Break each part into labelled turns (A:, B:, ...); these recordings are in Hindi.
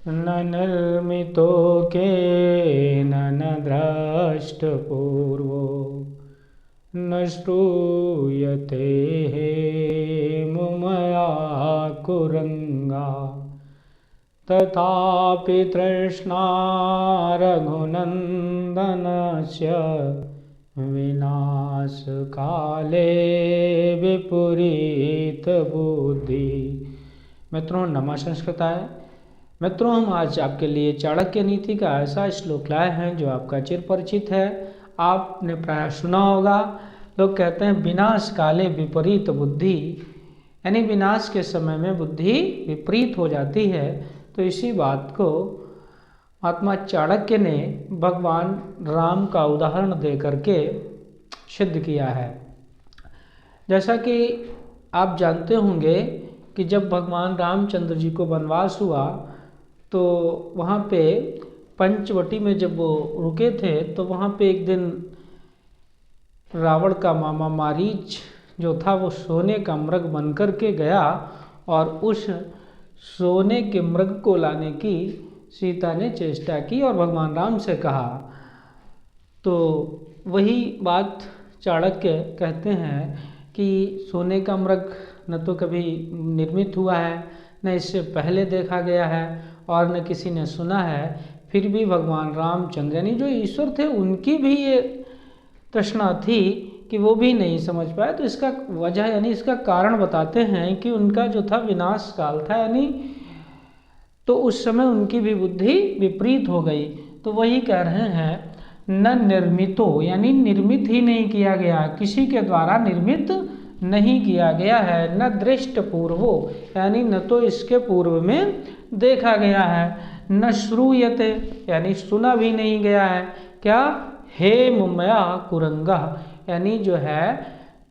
A: न निर्मितो केन न द्रष्टपूर्वो न श्रूयते मुमया कुरंगा तथापि तृष्णा रघुनंदनस्य विनाश काले विपरीत बुद्धि। मित्रों नमः संस्कृताय। मित्रों हम आज आपके लिए चाणक्य नीति का ऐसा श्लोक लाए हैं जो आपका चिर परिचित है, आपने प्राय सुना होगा। लोग कहते हैं विनाश काले विपरीत बुद्धि, यानी विनाश के समय में बुद्धि विपरीत हो जाती है। तो इसी बात को महात्मा चाणक्य ने भगवान राम का उदाहरण दे करके सिद्ध किया है। जैसा कि आप जानते होंगे कि जब भगवान रामचंद्र जी को वनवास हुआ तो वहाँ पे पंचवटी में जब वो रुके थे तो वहाँ पे एक दिन रावण का मामा मारीच जो था वो सोने का मृग बन कर के गया और उस सोने के मृग को लाने की सीता ने चेष्टा की और भगवान राम से कहा। तो वही बात चाणक्य कहते हैं कि सोने का मृग न तो कभी निर्मित हुआ है, न इससे पहले देखा गया है और न किसी ने सुना है। फिर भी भगवान रामचंद्र यानी जो ईश्वर थे उनकी भी ये तृष्णा थी कि वो भी नहीं समझ पाए। तो इसका वजह यानी इसका कारण बताते हैं कि उनका जो था विनाश काल था, यानी तो उस समय उनकी भी बुद्धि विपरीत हो गई। तो वही कह रहे हैं न निर्मितो, यानी निर्मित ही नहीं किया गया, किसी के द्वारा निर्मित नहीं किया गया है। न दृष्ट पूर्वो, यानी न तो इसके पूर्व में देखा गया है। न श्रूयते, यानी सुना भी नहीं गया है। क्या? हे मुमया कुरंगा, यानी जो है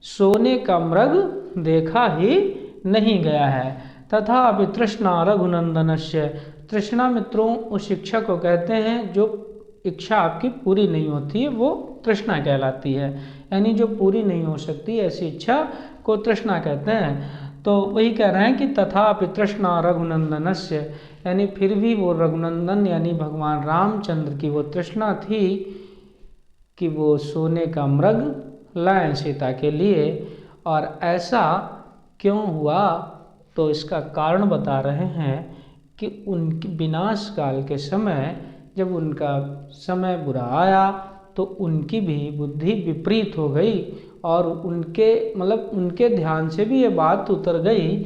A: सोने का मृग देखा ही नहीं गया है। तथा अभी तृष्णा रघुनंदनस्य, तृष्णा मित्रों उस इच्छा को कहते हैं जो इच्छा आपकी पूरी नहीं होती है, वो तृष्णा कहलाती है। यानी जो पूरी नहीं हो सकती ऐसी इच्छा को तृष्णा कहते हैं। तो वही कह रहे हैं कि तथा अभी तृष्णा रघुनंदनस्य, यानी फिर भी वो रघुनंदन यानी भगवान रामचंद्र की वो तृष्णा थी कि वो सोने का मृग लाएं सीता के लिए। और ऐसा क्यों हुआ? तो इसका कारण बता रहे हैं कि उनकी विनाश काल के समय जब उनका समय बुरा आया तो उनकी भी बुद्धि विपरीत हो गई और उनके ध्यान से भी ये बात उतर गई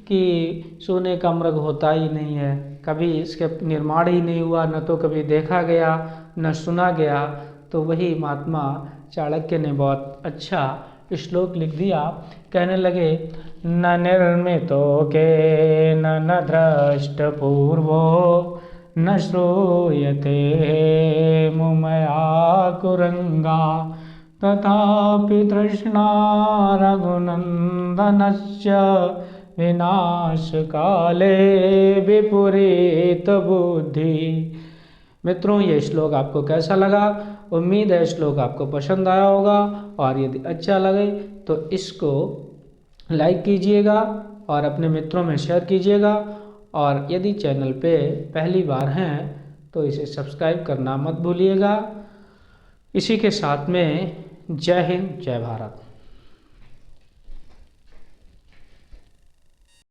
A: कि सोने का मृग होता ही नहीं है, कभी इसके निर्माण ही नहीं हुआ, न तो कभी देखा गया न सुना गया। तो वही महात्मा चाणक्य ने बहुत अच्छा श्लोक लिख दिया। कहने लगे न निर्मितो के न दृष्ट पूर्वो न श्रूयते मुमया कुरंगा तथापि तृष्णा रघुनंदनस्य विनाश काले विपरीत बुद्धि। मित्रों ये श्लोक आपको कैसा लगा? उम्मीद है श्लोक आपको पसंद आया होगा और यदि अच्छा लगे तो इसको लाइक कीजिएगा और अपने मित्रों में शेयर कीजिएगा। और यदि चैनल पे पहली बार हैं तो इसे सब्सक्राइब करना मत भूलिएगा। इसी के साथ में जय हिंद जय भारत।